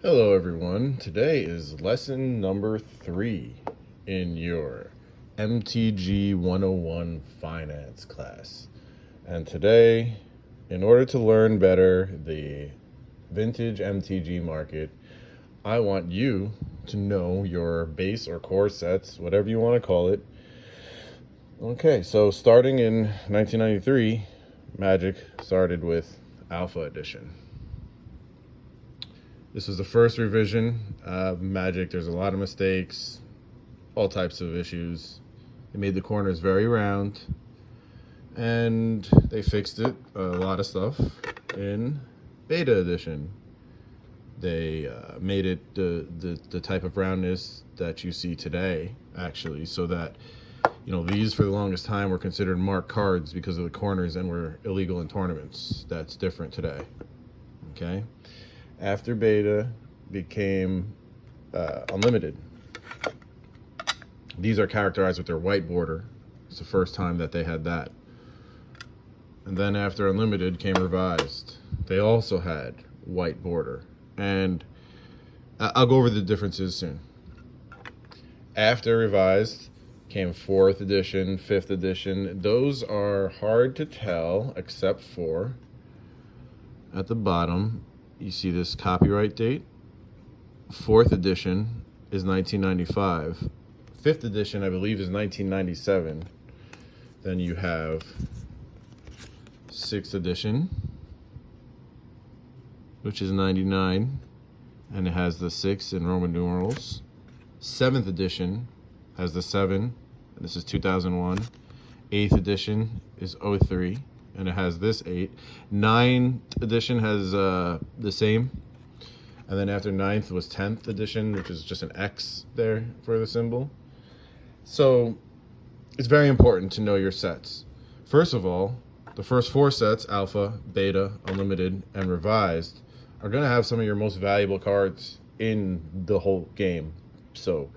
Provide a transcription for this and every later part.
Hello everyone, today is lesson number 3 in your MTG 101 finance class. And today, in order to learn better the vintage MTG market, I want you to know your base or core sets, whatever you want to call it. Okay, so starting in 1993, Magic started with Alpha Edition. This was the first revision of Magic. There's a lot of mistakes, all types of issues. They made the corners very round, and they fixed it, a lot of stuff, in Beta Edition. They made it the type of roundness that you see today, actually, so that, these for the longest time were considered marked cards because of the corners and were illegal in tournaments. That's different today, okay? After Beta became Unlimited. These are characterized with their white border. It's the first time that they had that. And then after Unlimited came Revised. They also had white border. And I'll go over the differences soon. After Revised came 4th edition, 5th edition. Those are hard to tell except for at the bottom. You see this copyright date. 4th edition is 1995. 5th edition, I believe, is 1997. Then you have 6th edition, which is 99, and it has the 6 in Roman numerals. 7th edition has the 7, and this is 2001. 8th edition is 03. And it has this 8. 9th edition has the same. And then after 9th was 10th edition, which is just an X there for the symbol. So it's very important to know your sets. First of all, the first 4 sets, Alpha, Beta, Unlimited, and Revised, are going to have some of your most valuable cards in the whole game. So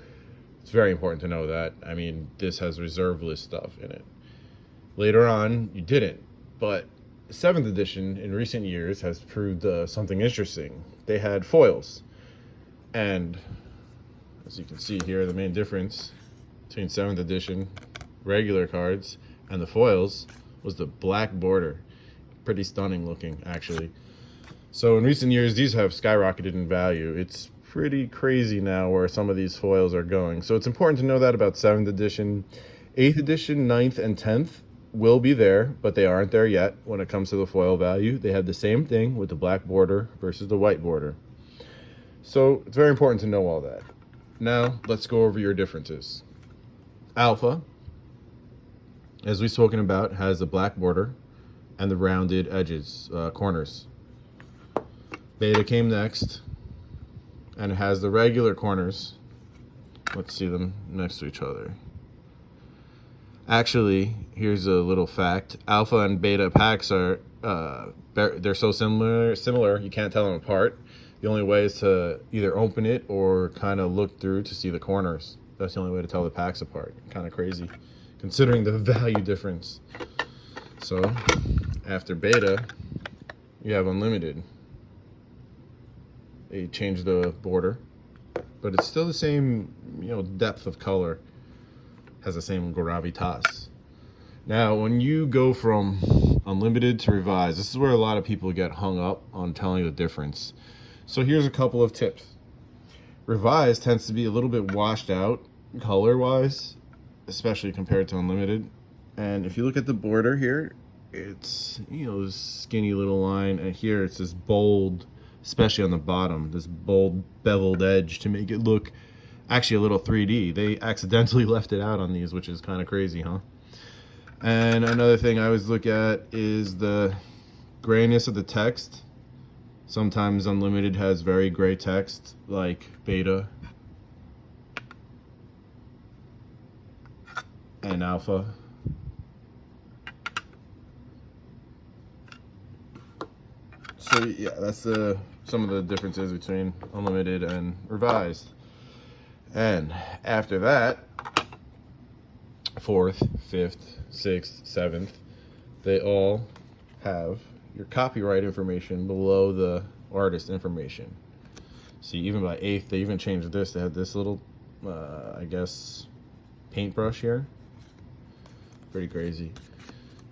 it's very important to know that. I mean, this has reserve list stuff in it. Later on, you didn't. But 7th edition in recent years has proved something interesting. They had foils. And as you can see here, the main difference between 7th edition regular cards and the foils was the black border. Pretty stunning looking, actually. So in recent years, these have skyrocketed in value. It's pretty crazy now where some of these foils are going. So it's important to know that about 7th edition. 8th edition, 9th, and 10th will be there, but they aren't there yet when it comes to the foil value. They have the same thing with the black border versus the white border. So it's very important to know all that. Now, let's go over your differences. Alpha, as we've spoken about, has the black border and the rounded edges, corners. Beta came next, and it has the regular corners. Let's see them next to each other. Actually, here's a little fact. Alpha and Beta packs are, they're so similar, you can't tell them apart. The only way is to either open it or kind of look through to see the corners. That's the only way to tell the packs apart. Kind of crazy, considering the value difference. So, after Beta, you have Unlimited. They changed the border, but it's still the same, depth of color. Has the same gravitas. Now, when you go from Unlimited to Revised, this is where a lot of people get hung up on telling the difference. So here's a couple of tips. Revised tends to be a little bit washed out color-wise, especially compared to Unlimited. And if you look at the border here, it's, this skinny little line, and here it's this bold, especially on the bottom, this bold beveled edge to make it look actually a little 3D. They accidentally left it out on these, which is kind of crazy, huh? And another thing I always look at is the grayness of the text. Sometimes Unlimited has very gray text, like Beta and Alpha. So yeah, that's some of the differences between Unlimited and Revised. And after that, 4th, 5th, 6th, 7th, they all have your copyright information below the artist information. See, even by 8th, they even changed this. They had this little, I guess, paintbrush here. Pretty crazy.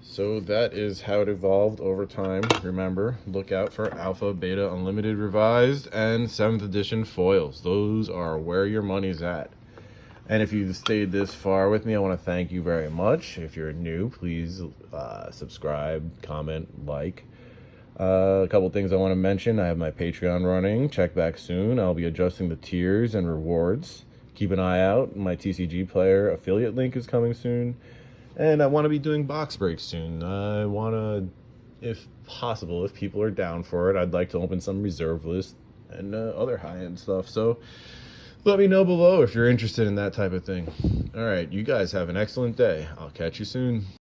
So that is how it evolved over time. Remember, look out for Alpha, Beta, Unlimited Revised, and 7th edition foils. Those are where your money's at. And if you've stayed this far with me, I want to thank you very much. If you're new, please subscribe, comment, like. A couple things I want to mention. I have my Patreon running. Check back soon. I'll be adjusting the tiers and rewards. Keep an eye out. My TCG Player affiliate link is coming soon. And I want to be doing box breaks soon. I want to, if possible, if people are down for it, I'd like to open some reserve list and other high-end stuff. So let me know below if you're interested in that type of thing. All right, you guys have an excellent day. I'll catch you soon.